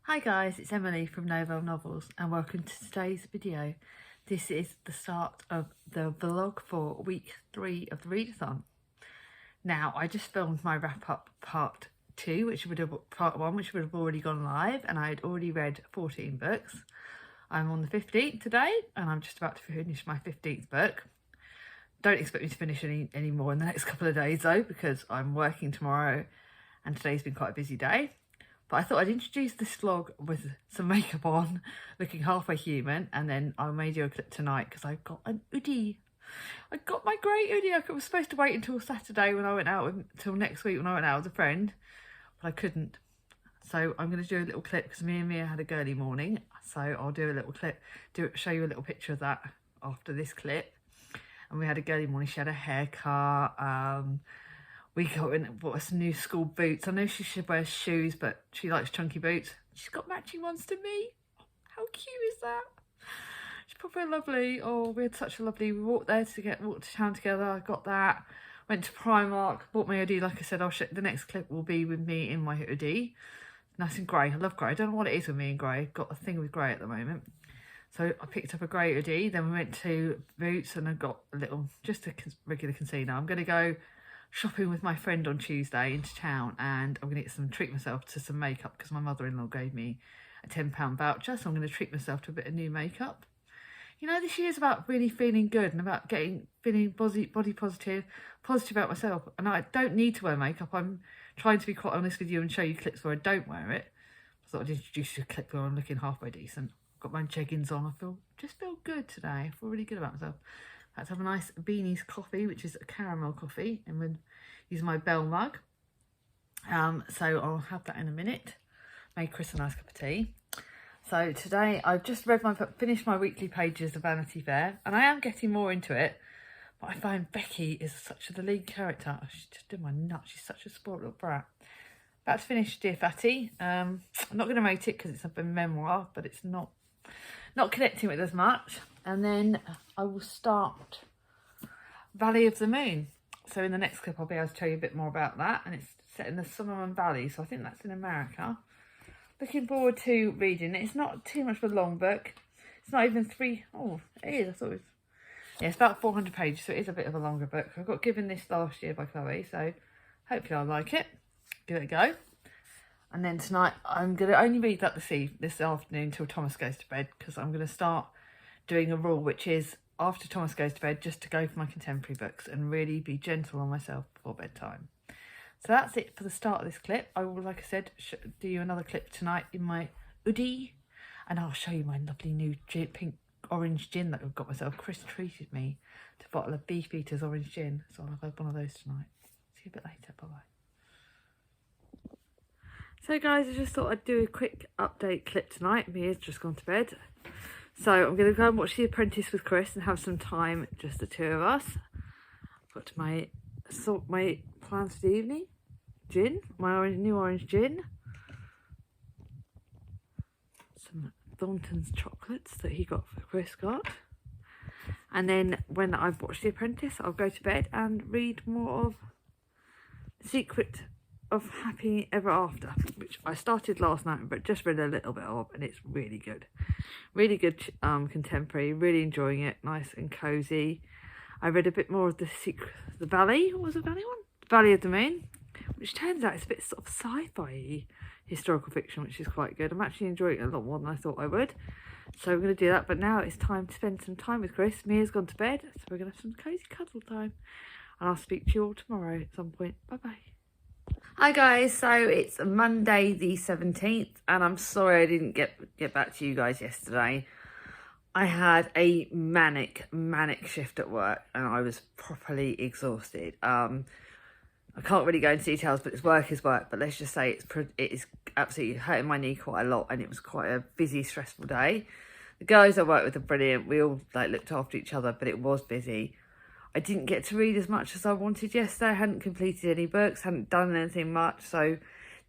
Hi guys, it's Emily from Novel Novels and welcome to today's video. This is the start of the vlog for week 3 of the Readathon. Now, I just filmed my wrap-up part 2, part 1, which would have already gone live, and I had already read 14 books. I'm on the 15th today and I'm just about to finish my 15th book. Don't expect me to finish any more in the next couple of days though, because I'm working tomorrow and today's been quite a busy day. But I thought I'd introduce this vlog with some makeup on, looking halfway human, and then I made you a clip tonight because I've got an hoodie. I got my grey hoodie. I was supposed to wait until Saturday when I went out, until next week when I went out with a friend, but I couldn't. So I'm going to do a little clip because me and Mia had a girly morning. So I'll do a little clip, show you a little picture of that after this clip. And we had a girly morning. She had a haircut. We got in, bought us new school boots. I know she should wear shoes, but she likes chunky boots. She's got matching ones to me. How cute is that? She's probably lovely. Oh, we had such a lovely, we walked to town together. I got that. Went to Primark, bought my hoodie. Like I said, the next clip will be with me in my hoodie. Nice and grey. I love grey. I don't know what it is with me in grey. Got a thing with grey at the moment. So I picked up a grey hoodie. Then we went to Boots and I got a little, just a regular concealer. I'm going to go shopping with my friend on Tuesday into town, and I'm going to treat myself to some makeup because my mother-in-law gave me a £10 voucher, so I'm going to treat myself to a bit of new makeup. You know, this year's about really feeling good and about feeling body positive about myself, and I don't need to wear makeup. I'm trying to be quite honest with you and show you clips where I don't wear it. I thought I'd introduce you to a clip where I'm looking halfway decent. I've got my jeggings on. I just feel good today. I feel really good about myself. Let's have a nice Beanies coffee, which is a caramel coffee, and we'll use my Bell mug. So I'll have that in a minute. Made Chris a nice cup of tea. So today I've just finished my weekly pages of Vanity Fair, and I am getting more into it. But I find Becky is the lead character. She's just doing my nuts. She's such a spoiled little brat. About to finish Dear Fatty. I'm not going to rate it because it's a memoir, but it's not connecting with it as much. And then I will start Valley of the Moon. So in the next clip I'll be able to tell you a bit more about that, and it's set in the Solomon Valley, so I think that's in America. Looking forward to reading it. It's not too much of a long book. It's not even oh, it is. I thought it was, yeah, it's about 400 pages, so it is a bit of a longer book. I got given this last year by Chloe, so hopefully I'll like it. Give it a go. And then tonight I'm going to only read that this afternoon till Thomas goes to bed, because I'm going to start doing a rule, which is after Thomas goes to bed, just to go for my contemporary books and really be gentle on myself before bedtime. So that's it for the start of this clip. I will, like I said, do you another clip tonight in my hoodie, and I'll show you my lovely new pink orange gin that I've got myself. Chris treated me to a bottle of Beefeater's orange gin, so I'll have one of those tonight. See you a bit later. Bye-bye. So guys, I just thought I'd do a quick update clip tonight. Mia's just gone to bed. So I'm going to go and watch The Apprentice with Chris and have some time, just the two of us. Got my plans for the evening. Gin, my new orange gin. Some Thornton's chocolates that Chris got. And then when I've watched The Apprentice, I'll go to bed and read more of The Secret of Happy Ever After, which I started last night but just read a little bit of, and it's really good contemporary, really enjoying it, nice and cozy. I read a bit more of The Valley. What was the Valley one? Valley of the Moon, which turns out it's a bit sort of sci-fi historical fiction, which is quite good. I'm actually enjoying it a lot more than I thought I would, so we're going to do that. But now it's time to spend some time with Chris. Mia's gone to bed, so we're going to have some cozy cuddle time, and I'll speak to you all tomorrow at some point. Bye bye. Hi guys, so it's Monday the 17th, and I'm sorry I didn't get back to you guys yesterday. I had a manic shift at work and I was properly exhausted. I can't really go into details, but work is work, but let's just say it is absolutely hurting my knee quite a lot, and it was quite a busy, stressful day. The guys I work with are brilliant. We all looked after each other, but it was busy. I didn't get to read as much as I wanted yesterday. I hadn't completed any books, hadn't done anything much, so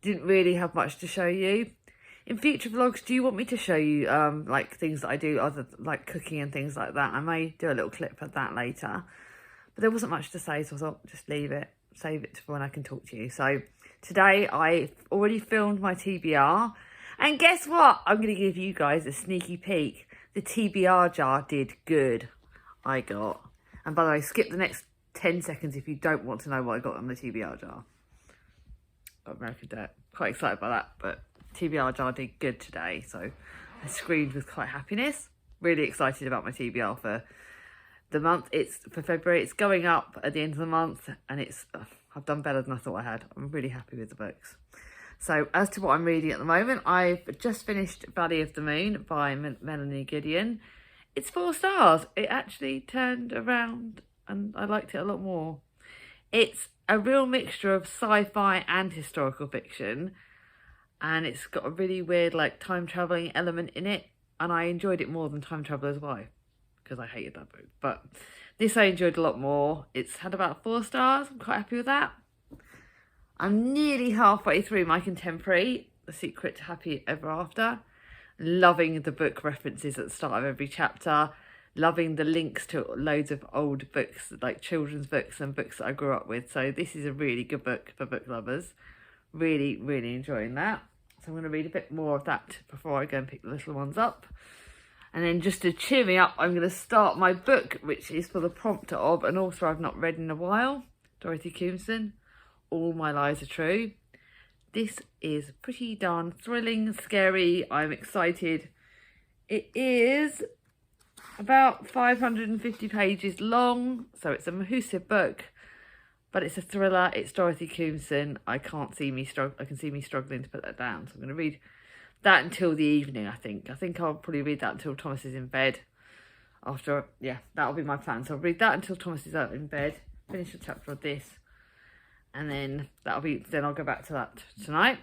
didn't really have much to show you. In future vlogs, do you want me to show you things that I do, other like cooking and things like that? I may do a little clip of that later. But there wasn't much to say, so I thought just leave it, save it for when I can talk to you. So today I've already filmed my TBR, And guess what? I'm going to give you guys a sneaky peek. The TBR jar did good. I got. And by the way, skip the next 10 seconds if you don't want to know what I got on the TBR jar. Got American Dirt. Quite excited by that, but TBR jar did good today, so I screamed with quite happiness. Really excited about my TBR for the month. It's for February. It's going up at the end of the month, and it's I've done better than I thought I had. I'm really happy with the books. So as to what I'm reading at the moment, I've just finished Valley of the Moon by Melanie Gideon. It's 4 stars. It actually turned around and I liked it a lot more. It's a real mixture of sci-fi and historical fiction, and it's got a really weird like time travelling element in it, and I enjoyed it more than Time Traveller's Wife because I hated that book. But this I enjoyed a lot more. It's had about 4 stars. I'm quite happy with that. I'm nearly halfway through my contemporary, The Secret to Happy Ever After. Loving the book references at the start of every chapter. Loving the links to loads of old books, like children's books and books that I grew up with. So this is a really good book for book lovers. Really, really enjoying that. So I'm going to read a bit more of that before I go and pick the little ones up. And then just to cheer me up, I'm going to start my book, which is for the prompt of an author I've not read in a while, Dorothy Comson. All My Lies Are True. This is pretty darn thrilling, scary. I'm excited. It is about 550 pages long, so it's a mahoosive book, but it's a thriller. It's Dorothy Comson. I can see me struggling to put that down, so I'm going to read that until the evening. I think I'll probably read that until Thomas is in bed. That'll be my plan. So I'll read that until Thomas is out in bed, finish a chapter of this, and then I'll go back to that tonight.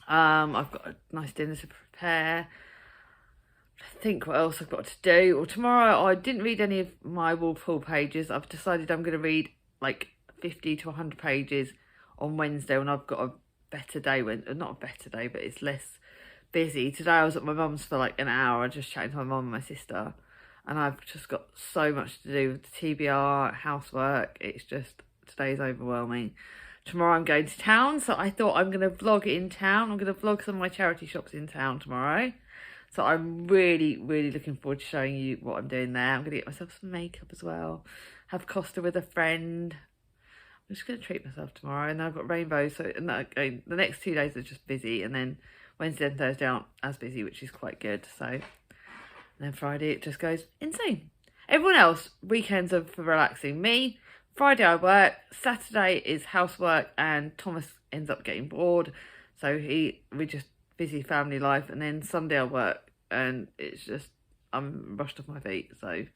I've got a nice dinner to prepare. I think what else I've got to do. Well, tomorrow I didn't read any of my Wolf Hall pages. I've decided I'm going to read like 50 to 100 pages on Wednesday when I've got a better day. Not a better day, but it's less busy. Today I was at my mum's for like an hour just chatting to my mum and my sister, and I've just got so much to do with the TBR, housework. It's just, today's overwhelming. Tomorrow I'm going to town, so I thought I'm going to vlog in town. I'm going to vlog some of my charity shops in town tomorrow. So I'm really, really looking forward to showing you what I'm doing there. I'm going to get myself some makeup as well. Have Costa with a friend. I'm just going to treat myself tomorrow. And then I've got rainbows. So the next 2 days are just busy. And then Wednesday and Thursday aren't as busy, which is quite good. So and then Friday it just goes insane. Everyone else, weekends are for relaxing. Me, Friday I work. Saturday is housework. And Thomas ends up getting bored. So we just busy family life. And then Sunday I work. And it's just, I'm rushed off my feet. So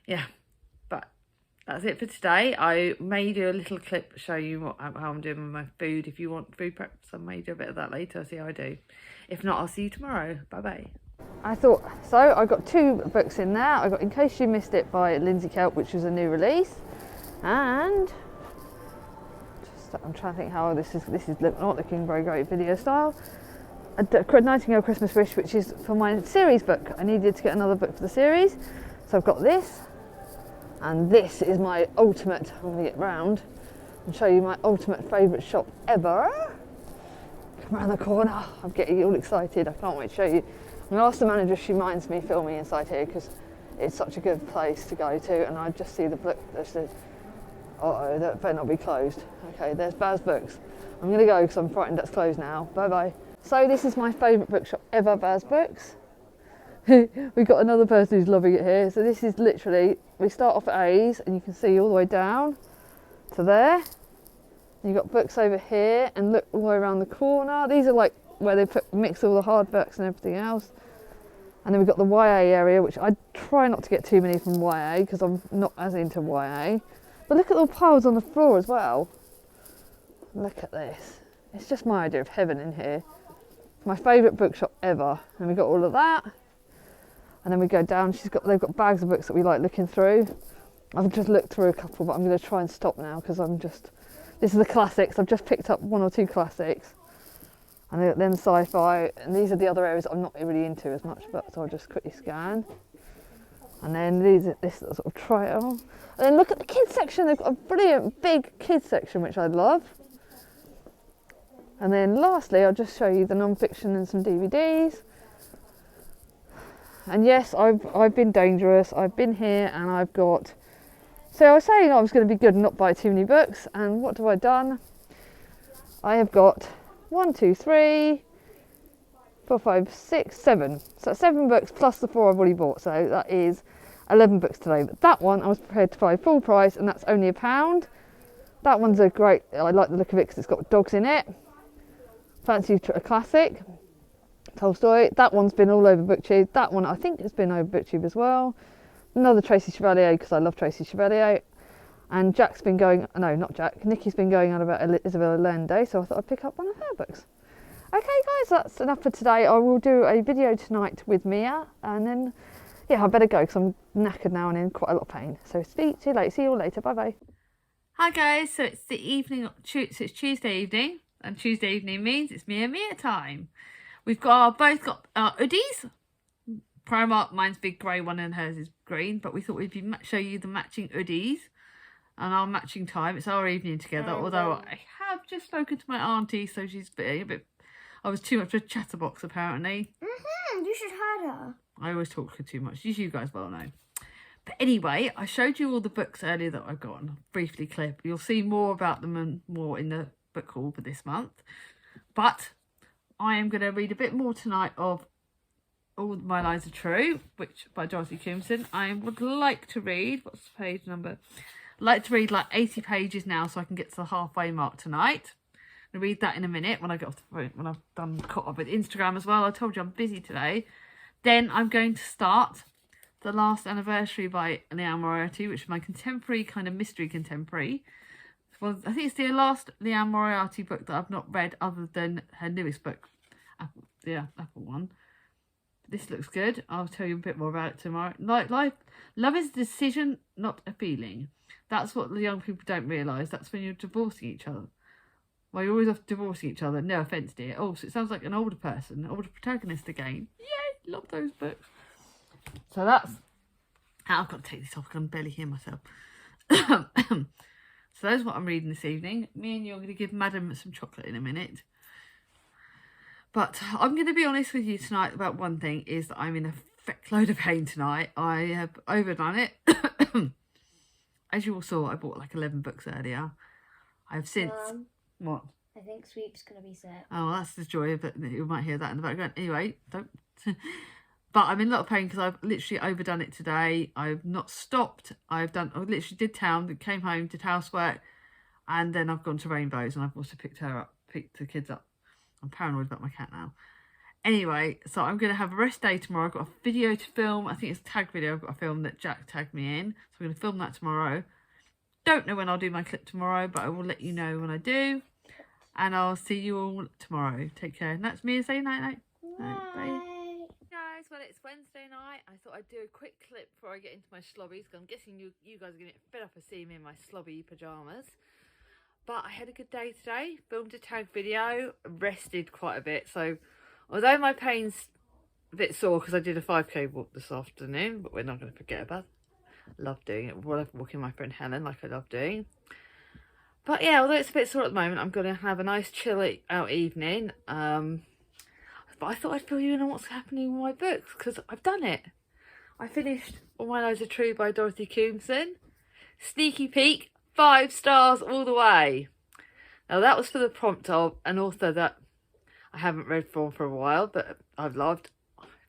yeah, but that's it for today. I may do a little clip showing you how I'm doing with my food. If you want food prep, I may do a bit of that later. See how I do. If not, I'll see you tomorrow. Bye bye. I got 2 books in there. I got In Case You Missed It by Lindsay Kelp, which was a new release, and I'm trying to think how this is not looking very great video style. A Nightingale Christmas Wish, which is for my series book. I needed to get another book for the series, so I've got this, and this is my ultimate. I'm going to get round and show you my ultimate favourite shop ever. Come around the corner. I'm getting all excited. I can't wait to show you. I'm going to ask the manager if she minds me filming inside here, because it's such a good place to go to, and I just see the book. Uh-oh, that better not be closed. Okay, there's Baz Books. I'm going to go because I'm frightened that's closed now. Bye bye. So this is my favourite bookshop ever, Baz Books. We've got another person who's loving it here. So this is literally, we start off at A's and you can see all the way down to there. You've got books over here and look all the way around the corner. These are like where they mix all the hard books and everything else. And then we've got the YA area, which I try not to get too many from YA because I'm not as into YA. But look at all the piles on the floor as well. Look at this. It's just my idea of heaven in here. My favourite bookshop ever. And we've got all of that. And then we go down. They've got bags of books that we like looking through. I've just looked through a couple, but I'm going to try and stop now because this is the classics. I've just picked up 1 or 2 classics. And then sci-fi. And these are the other areas I'm not really into as much, but so I'll just quickly scan. And then this sort of try it on. And then look at the kids section. They've got a brilliant big kids section, which I love. And then lastly, I'll just show you the non-fiction and some DVDs. And yes, I've been dangerous. I've been here and I've got... So I was saying I was going to be good and not buy too many books. And what have I done? I have got 1, 2, 3, 4, 5, 6, 7. So that's 7 books plus the 4 I've already bought. So that is 11 books today. But that one I was prepared to buy full price, and that's only £1. That one's a great... I like the look of it because it's got dogs in it. Fancy a classic. Tolstoy. That one's been all over BookTube. That one I think has been over BookTube as well. Another Tracy Chevalier because I love Tracy Chevalier. And Jack's been going... No, not Jack. Nikki's been going on about Isabel Allende, so I thought I'd pick up one of her books. Okay guys, that's enough for today. I will do a video tonight with Mia, and then yeah, I better go because I'm knackered now and in quite a lot of pain. So speak to you later. See you all later. Bye bye. Hi guys, so it's the evening, so it's Tuesday evening, and Tuesday evening means it's Mia time. We've both got our hoodies. Primark, mine's big grey one and hers is green, but we thought we'd show you the matching hoodies and our matching time. It's our evening together, although I have just spoken to my auntie, so she's a bit I was too much of a chatterbox apparently. You should hurt her. I always talk too much, as you guys well know. But anyway, I showed you all the books earlier that I've got on briefly clip. You'll see more about them and more in the book haul for this month. But I am going to read a bit more tonight of All My Lies Are True, which by Dorothy Comson. I would like to read, what's the page number? I'd like to read like 80 pages now so I can get to the halfway mark tonight. I'll read that in a minute when I get off the phone, when I've done caught up with Instagram as well. I told you I'm busy today. Then I'm going to start The Last Anniversary by Leanne Moriarty, which is my contemporary, kind of mystery contemporary. Well, I think it's the last Leanne Moriarty book that I've not read other than her newest book, Apple one. This looks good. I'll tell you a bit more about it tomorrow. Love is a decision, not a feeling. That's what the young people don't realise. That's when you're divorcing each other. Well, you're always off divorcing each other. No offence, dear. Oh, so it sounds like an older person, an older protagonist again. Yay, love those books. So that's... I've got to take this off because I can barely hear myself. So that's what I'm reading this evening. Me and you are going to give Madam some chocolate in a minute. But I'm going to be honest with you tonight about one thing, is that I'm in a feck load of pain tonight. I have overdone it. As you all saw, I bought like 11 books earlier. I've since... What? I think Sweep's going to be set. Oh, that's the joy of it. You might hear that in the background. Anyway, don't... But I'm in a lot of pain because I've literally overdone it today. I've not stopped. I literally did town, came home, did housework, and then I've gone to Rainbows, and I've also picked the kids up. I'm paranoid about my cat now. Anyway, so I'm going to have a rest day tomorrow. I've got a video to film. I think it's a tag video I've got to film that Jack tagged me in. So I'm going to film that tomorrow. Don't know when I'll do my clip tomorrow, but I will let you know when I do. And I'll see you all tomorrow. Take care. And that's me saying night. Bye. Guys, well, it's Wednesday night. I thought I'd do a quick clip before I get into my slobbies, because I'm guessing you guys are going to get fed up of seeing me in my slobby pyjamas. But I had a good day today. Filmed a tag video. Rested quite a bit. So although my pain's a bit sore because I did a 5k walk this afternoon, but we're not going to forget about it. Love doing it. Well, I'm walking with my friend Helen, like I love doing. But yeah, although it's a bit sore at the moment, I'm going to have a nice chill out evening. But I thought I'd fill you in on what's happening with my books, because I've done it. I finished All My Lies Are True by Dorothy Comson. Sneaky peek, 5 stars all the way. Now that was for the prompt of an author that I haven't read for a while, but I've loved.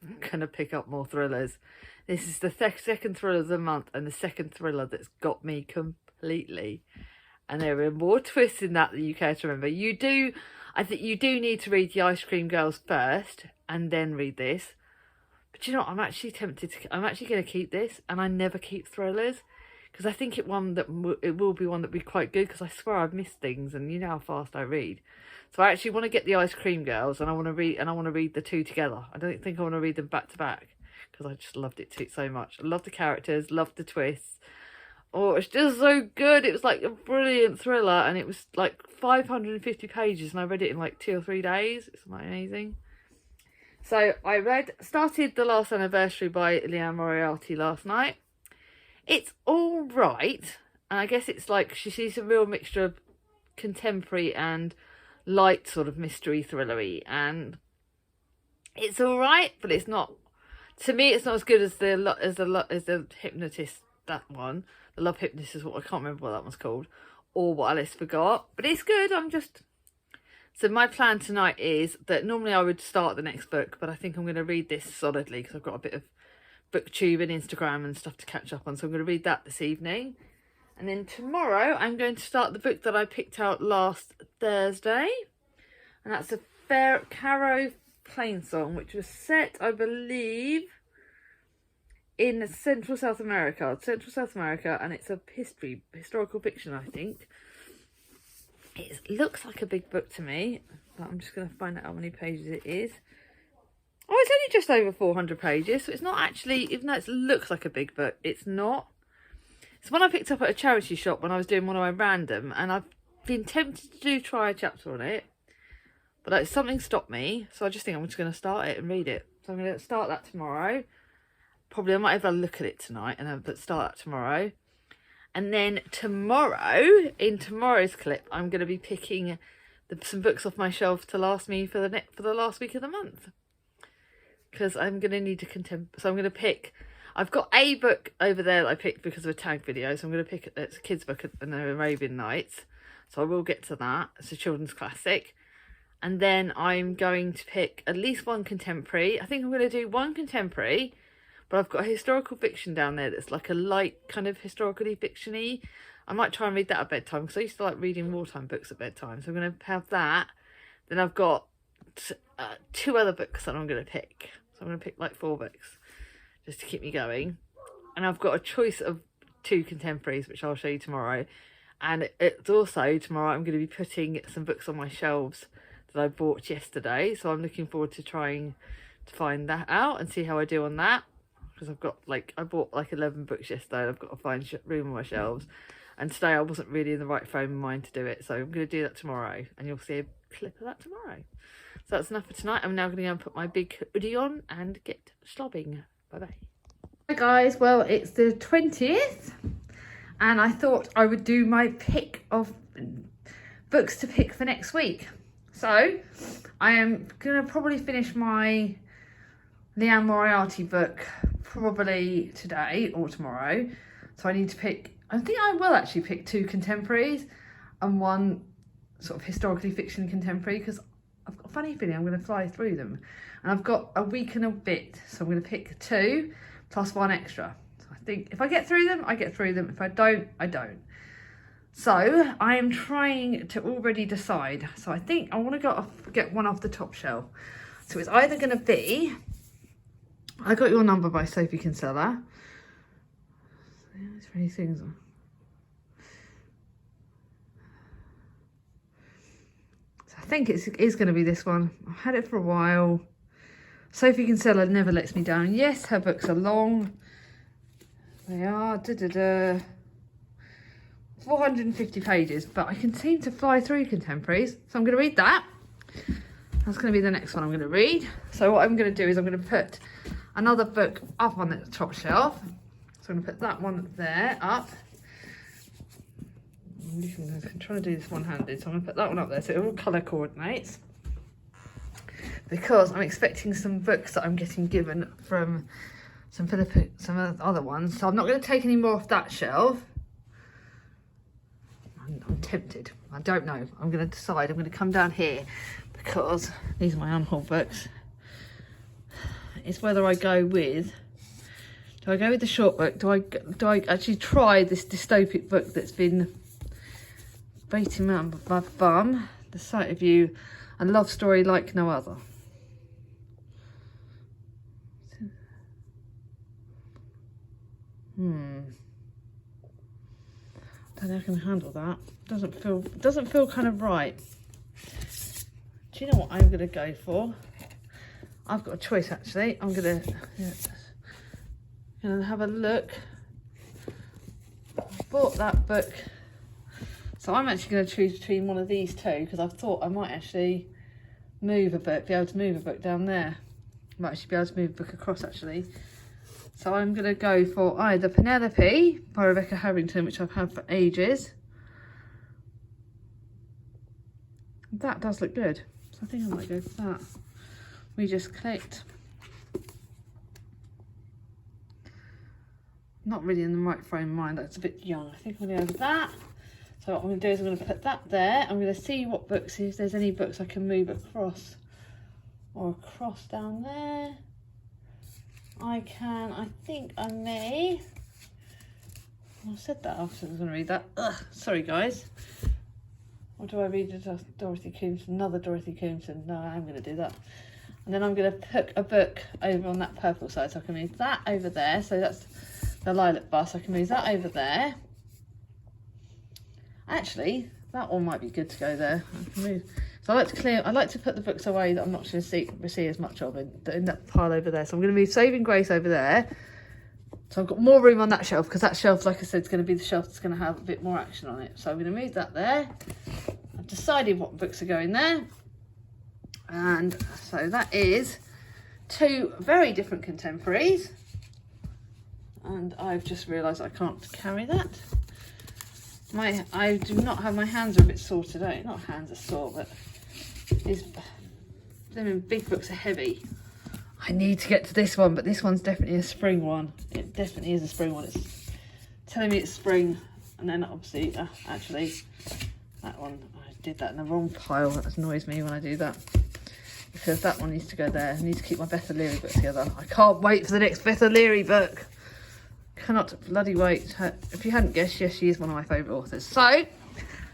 I'm going to pick up more thrillers. This is the second thriller of the month, and the second thriller that's got me completely. And there are more twists in that than you care to remember. I think you do need to read The Ice Cream Girls first, and then read this. But you know what? I'm actually tempted to... I'm actually going to keep this, and I never keep thrillers. Because I think it will be one that will be quite good, because I swear I've missed things, and you know how fast I read. So I actually want to get The Ice Cream Girls, and I want to read the two together. I don't think I want to read them back to back, because I just loved it so much. I love the characters, love the twists. Oh, it's just so good. It was like a brilliant thriller, and it was like 550 pages, and I read it in like 2 or 3 days. It's amazing. So I started The Last Anniversary by Leanne Moriarty last night. It's all right, and I guess it's like she's a real mixture of contemporary and light sort of mystery thrillery, and it's all right, but it's not. To me, it's not as good as the Hypnotist, that one. The Love Hypnotist is what I can't remember what that one's called, or what Alice forgot. But it's good. So my plan tonight is that normally I would start the next book, but I think I'm going to read this solidly because I've got a bit of booktube and Instagram and stuff to catch up on. So I'm going to read that this evening. And then tomorrow I'm going to start the book that I picked out last Thursday. And that's a Caro Plainsong, which was set, I believe, in Central South America. And it's a historical fiction, I think. It looks like a big book to me, but I'm just going to find out how many pages it is. Oh, it's only just over 400 pages, so it's not actually, even though it looks like a big book, it's not. It's one I picked up at a charity shop when I was doing one of my random, and I've been tempted to try a chapter on it, but something stopped me, so I just think I'm just going to start it and read it. So I'm going to start that tomorrow. Probably I might have a look at it tonight, but start that tomorrow. And then tomorrow, in tomorrow's clip, I'm going to be picking some books off my shelf to last me for the last week of the month. Because I'm going to need to so I'm going to pick. I've got a book over there that I picked because of a tag video. So I'm going to pick it's a kid's book, and the Arabian Nights. So I will get to that. It's a children's classic. And then I'm going to pick at least one contemporary. I think I'm going to do one contemporary. But I've got a historical fiction down there that's like a light kind of historically fiction-y. I might try and read that at bedtime because I used to like reading wartime books at bedtime. So I'm going to have that. Then I've got 2 other books that I'm going to pick. So I'm going to pick like 4 books just to keep me going. And I've got a choice of 2 contemporaries, which I'll show you tomorrow. And it's also tomorrow I'm going to be putting some books on my shelves that I bought yesterday. So I'm looking forward to trying to find that out and see how I do on that. Because I bought like 11 books yesterday and I've got to find room on my shelves. And today I wasn't really in the right frame of mind to do it. So I'm going to do that tomorrow. And you'll see a clip of that tomorrow. So that's enough for tonight. I'm now going to go and put my big hoodie on and get slobbing. Bye-bye. Hi guys, well it's the 20th. And I thought I would do my pick of books to pick for next week. So I am going to probably finish my Leanne Moriarty book probably today or tomorrow. So I need to pick, I think I will actually pick 2 contemporaries and 1 sort of historically fiction contemporary, because I've got a funny feeling I'm going to fly through them. And I've got a week and a bit, so I'm going to pick 2 plus 1 extra. So I think if I get through them, I get through them. If I don't, I don't. So I am trying to already decide. So I think I want to get one off the top shelf. So it's either going to be I Got Your Number by Sophie Kinsella. There's many things. So I think it is going to be this one. I've had it for a while. Sophie Kinsella never lets me down. Yes, her books are long. They are 450 pages, but I can seem to fly through contemporaries. So I'm going to read that. That's going to be the next one I'm going to read. So what I'm going to do is I'm going to put another book up on the top shelf. So I'm going to put that one there up. I'm trying to do this one-handed, so I'm going to put that one up there so it all colour coordinates. Because I'm expecting some books that I'm getting given from some other ones. So I'm not going to take any more off that shelf. I'm tempted. I don't know. I'm going to decide. I'm going to come down here because these are my unhauled books. It's whether I go with, do I go with the short book? Do I actually try this dystopic book that's been baiting around my bum? The Sight of You, a love story like no other. I don't know if I can handle that. Doesn't feel kind of right. Do you know what I'm gonna go for? I've got a choice actually. I'm gonna have a look. I bought that book. So I'm actually going to choose between one of these 2 because I've thought I might actually move a book, be able to move a book down there. I might actually be able to move a book across actually. So I'm going to go for either Penelope by Rebecca Harrington, which I've had for ages. that does look good. So I think I might go for that. We just clicked. Not really in the right frame of mind, that's a bit young. I think I'm going to go with that. So what I'm going to do is I'm going to put that there. I'm going to see what books, if there's any books I can move across or across down there. I can, I think I may. I said that after I was going to read that. Ugh, sorry guys. Or do I read Dorothy Coombs? Another Dorothy Coombs? No, I am going to do that. And then I'm going to put a book over on that purple side, so I can move that over there. So that's the lilac bus. I can move that over there. Actually, that one might be good to go there. I can move. So I like to put the books away that I'm not going to see as much of in that pile over there. So I'm going to move Saving Grace over there. So I've got more room on that shelf, because that shelf, like I said, is going to be the shelf that's going to have a bit more action on it. So I'm going to move that there. I've decided what books are going there. And so that is 2 very different contemporaries. And I've just realised I can't carry that. I do not have, my hands are a bit sore today. Not hands are sore, but them big books are heavy. I need to get to this one, but this one's definitely a spring one. It definitely is a spring one. It's telling me it's spring, and then obviously, actually, that one, I did that in the wrong pile. That annoys me when I do that, because that one needs to go there. I need to keep my Beth O'Leary book together. I can't wait for the next Beth O'Leary book. Cannot bloody wait. If you hadn't guessed, yes, she is one of my favourite authors. So,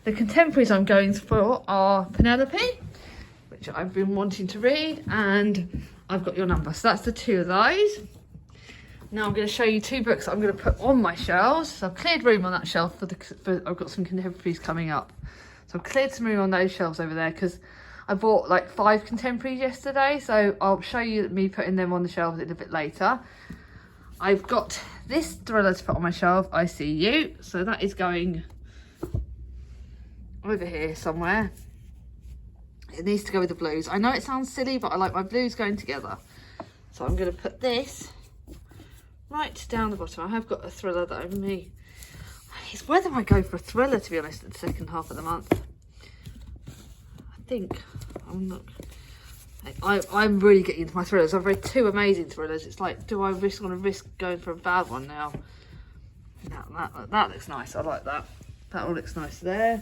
the contemporaries I'm going for are Penelope, which I've been wanting to read, and I've got your number. So that's the 2 of those. Now I'm going to show you 2 books I'm going to put on my shelves. So I've cleared room on that shelf for I've got some contemporaries coming up. So I've cleared some room on those shelves over there, because I bought like 5 contemporaries yesterday. So I'll show you me putting them on the shelves a little bit later. I've got this thriller to put on my shelf, I See You. So that is going over here somewhere. It needs to go with the blues. I know it sounds silly, but I like my blues going together. So I'm going to put this right down the bottom. I have got a thriller that I may... It's whether I go for a thriller, to be honest, at the second half of the month. I think I'm not... I'm really getting into my thrillers. I've read 2 amazing thrillers. It's like, do I want to risk going for a bad one now? That looks nice. I like that. That all looks nice there.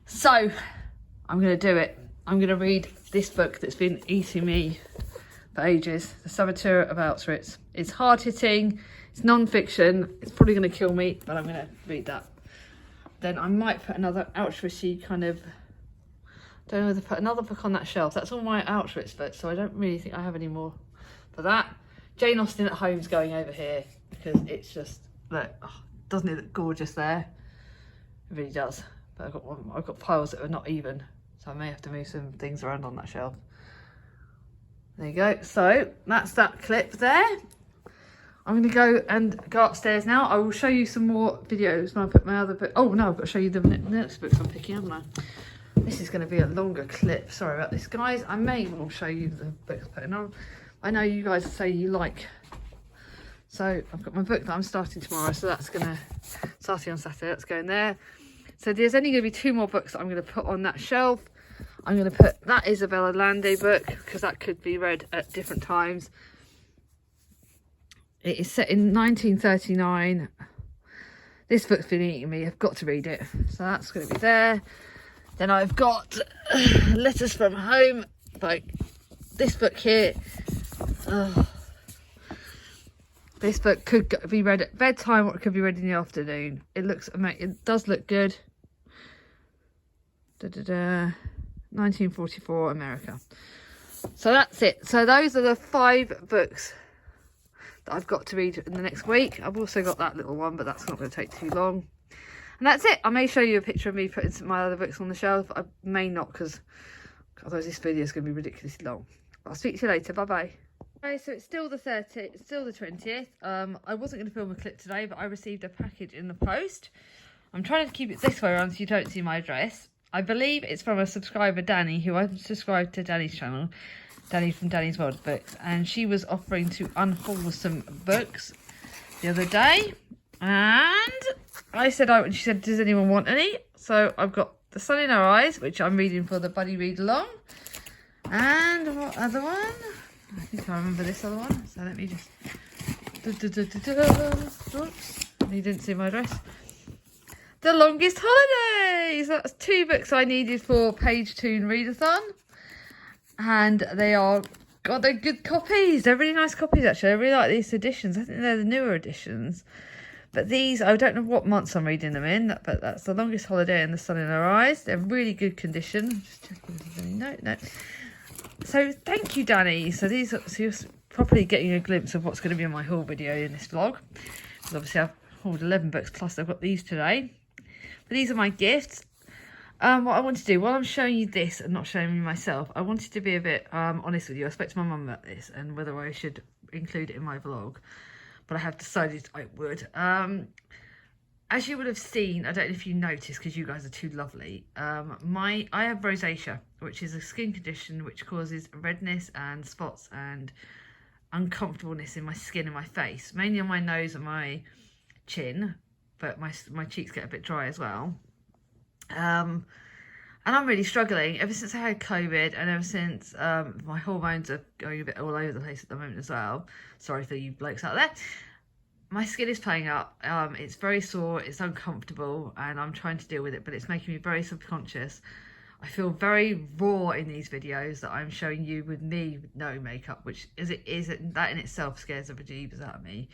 So, I'm going to do it. I'm going to read this book that's been eating me for ages. The Saboteur of Auschwitz. It's hard-hitting. It's non-fiction. It's probably going to kill me, but I'm going to read that. Then I might put another Auschwitz-y kind of... Don't know whether to put another book on that shelf. That's all my Auschwitz books, so I don't really think I have any more for that. Jane Austen at Home's going over here, because it's just, look, doesn't it look gorgeous there? It really does. But I've got piles that are not even, so I may have to move some things around on that shelf. There you go. So that's that clip there. I'm going to go upstairs now. I will show you some more videos when I put my other book. Oh no, I've got to show you the next books I'm picking, haven't I? This is going to be a longer clip. Sorry about this, guys. I may well show you the books I'm putting on. I know you guys say you like. So I've got my book that I'm starting tomorrow. So that's going to, starting on Saturday, that's going there. So there's only going to be 2 more books that I'm going to put on that shelf. I'm going to put that Isabella Lande book, because that could be read at different times. It is set in 1939. This book's been eating me. I've got to read it. So that's going to be there. Then I've got Letters from Home, like this book here. This book could be read at bedtime, or it could be read in the afternoon. It looks amazing. It does look good. 1944 America. So that's it. So those are the 5 books that I've got to read in the next week. I've also got that little one, but that's not going to take too long. And that's it. I may show you a picture of me putting some of my other books on the shelf. I may not, because otherwise this video is going to be ridiculously long. I'll speak to you later. Bye bye. Okay, so it's still the 30th. It's still the 20th. I wasn't going to film a clip today, but I received a package in the post. I'm trying to keep it this way around so you don't see my address. I believe it's from a subscriber, Danny, who I've subscribed to Danny's channel. Danny from Danny's World Books, and she was offering to unhaul some books the other day. And I said, she said, does anyone want any? So I've got The Sun in Our Eyes, which I'm reading for the Buddy Read Along. And what other one? I think I remember this other one. So let me just... Oops, you didn't see my address. The Longest Holidays. That's 2 books I needed for page 2 in Readathon. And they are... God, they're good copies. They're really nice copies, actually. I really like these editions. I think they're the newer editions. But these, I don't know what months I'm reading them in, but that's The Longest Holiday and The Sun in Our Eyes. They're really good condition. Just checking if there's any no. So thank you, Danny. So these, so you're properly getting a glimpse of what's going to be in my haul video in this vlog. Because obviously I've hauled 11 books, plus I've got these today. But these are my gifts. What I want to do, while I'm showing you this and not showing you myself, I wanted to be a bit honest with you. I spoke to my mum about this and whether I should include it in my vlog, but I have decided I would. As you would have seen, I don't know if you noticed because you guys are too lovely, I have rosacea, which is a skin condition which causes redness and spots and uncomfortableness in my skin and my face, mainly on my nose and my chin, but my cheeks get a bit dry as well. And I'm really struggling ever since I had COVID, and ever since my hormones are going a bit all over the place at the moment as well. Sorry for you blokes out there. My skin is playing up. It's very sore, it's uncomfortable, and I'm trying to deal with it, but it's making me very subconscious. I feel very raw in these videos that I'm showing you with me with no makeup, which as it is, that in itself scares the bejeebers out of me,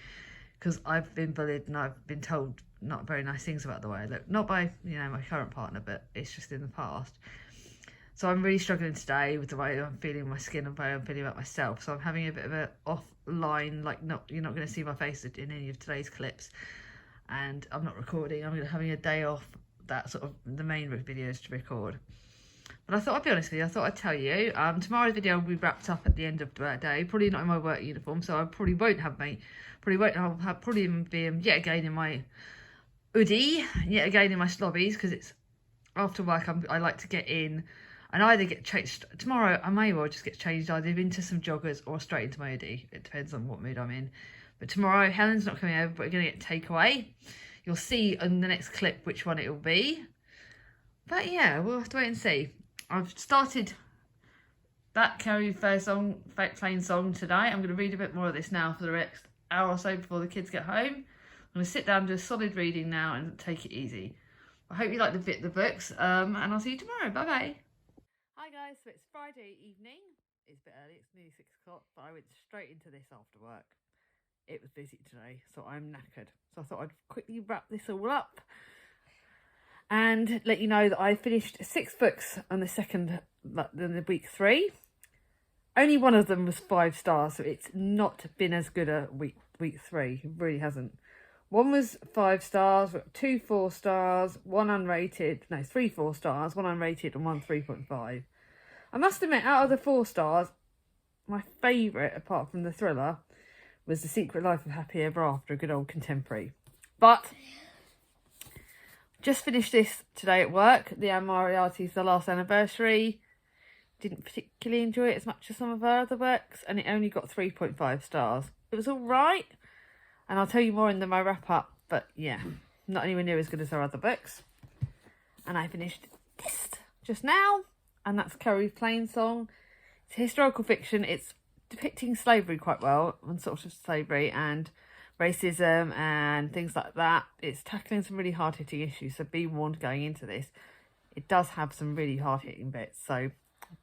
because I've been bullied and I've been told not very nice things about the way I look. Not by, you know, my current partner, but it's just in the past. So I'm really struggling today with the way I'm feeling my skin and the way I'm feeling about myself. So I'm having a bit of an offline, like you're not going to see my face in any of today's clips. And I'm not recording. I'm having a day off, that sort of the main videos to record. But I thought I'd be honest with you. I thought I'd tell you. Tomorrow's video will be wrapped up at the end of the day. Probably not in my work uniform, so I probably won't have I'll probably be yet again in my hoodie, yet again in my slobbies, because it's after work. I like to get in and either get changed tomorrow. I may well just get changed either into some joggers or straight into my hoodie. It depends on what mood I'm in. But tomorrow Helen's not coming over, but we're going to get takeaway. You'll see in the next clip which one it will be. But yeah, we'll have to wait and see. I've started that Carrie Fair song, Plain song today. I'm going to read a bit more of this now for the next hour or so before the kids get home. I'm going to sit down and do a solid reading now and take it easy. I hope you like the books, and I'll see you tomorrow. Bye bye. Hi guys, so it's Friday evening. It's a bit early, it's nearly 6 o'clock, but I went straight into this after work. It was busy today, so I'm knackered. So I thought I'd quickly wrap this all up and let you know that I finished 6 books on the week 3. Only one of them was 5 stars, so it's not been as good a week 3. It really hasn't. One was 5 stars, 2 4 stars, 1 unrated, no, 3 4 stars, 1 unrated and 1 3.5. I must admit, out of the 4 stars, my favourite, apart from the thriller, was The Secret Life of Happy Ever After, a good old contemporary. But just finished this today at work. The Anne Moriarty's The Last Anniversary. Didn't particularly enjoy it as much as some of her other works, and it only got 3.5 stars. It was all right, and I'll tell you more in my wrap up, but yeah, not anywhere near as good as her other books. And I finished this just now, and that's Carrie Plain Song. It's historical fiction. It's depicting slavery quite well, and sort of slavery and racism and things like that. It's tackling some really hard-hitting issues, so be warned going into this. It does have some really hard-hitting bits, so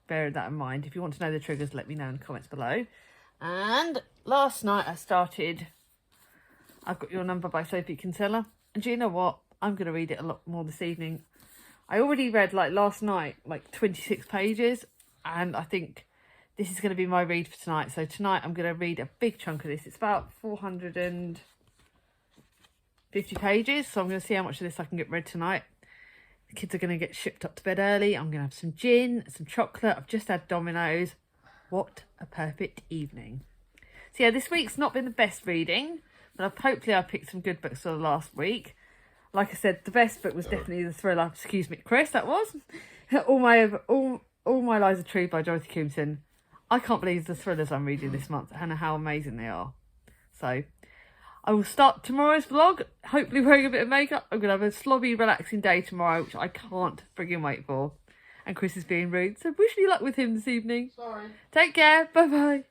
bear that in mind. If you want to know the triggers, let me know in the comments below. And last night I started I've Got Your Number by Sophie Kinsella, and do you know what? I'm going to read it a lot more this evening. I already read, like, last night, like 26 pages, and I think this is going to be my read for tonight. So tonight I'm going to read a big chunk of this. It's about 450 pages, so I'm going to see how much of this I can get read tonight. The kids are going to get shipped up to bed early. I'm going to have some gin, some chocolate. I've just had Domino's. What a perfect evening. So yeah, this week's not been the best reading, but hopefully I picked some good books for the last week. Like I said, the best book was definitely the thriller, Excuse Me, Chris, that was. All My Lies Are True by Dorothy Coomson. I can't believe the thrillers I'm reading this month and how amazing they are. So I will start tomorrow's vlog, hopefully wearing a bit of makeup. I'm going to have a slobby, relaxing day tomorrow, which I can't frigging wait for. And Chris is being rude, so wish me luck with him this evening. Sorry. Take care. Bye-bye.